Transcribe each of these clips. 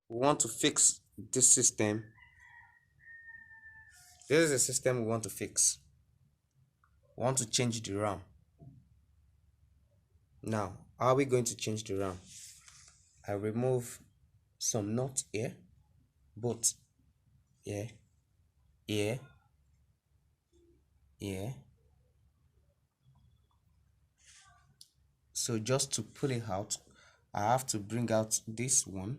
we want to fix this system. This is the system we want to fix. We want to change the RAM. Now, how are we going to change the RAM? I remove some nuts here, both here, here, here. So just to pull it out, I have to bring out this one.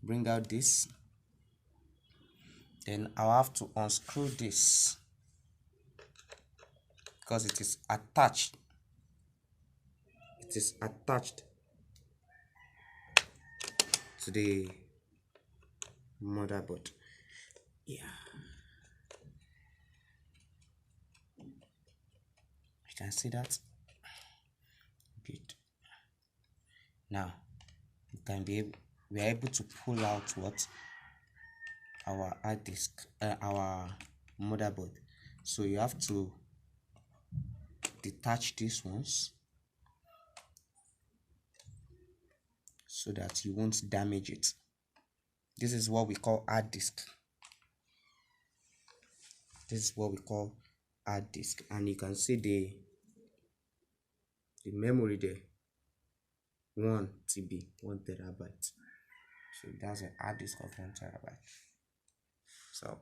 Bring out this. Then I'll have to unscrew this because it is attached. It is attached to the motherboard. Yeah. You can see that. Good. Now we are able to pull out what our hard disk, our motherboard. So you have to detach these ones so that you won't damage it. This is what we call hard disk. This is what we call hard disk, and you can see the memory there, 1 TB, 1 terabyte. So that's a hard disk of 1 terabyte. So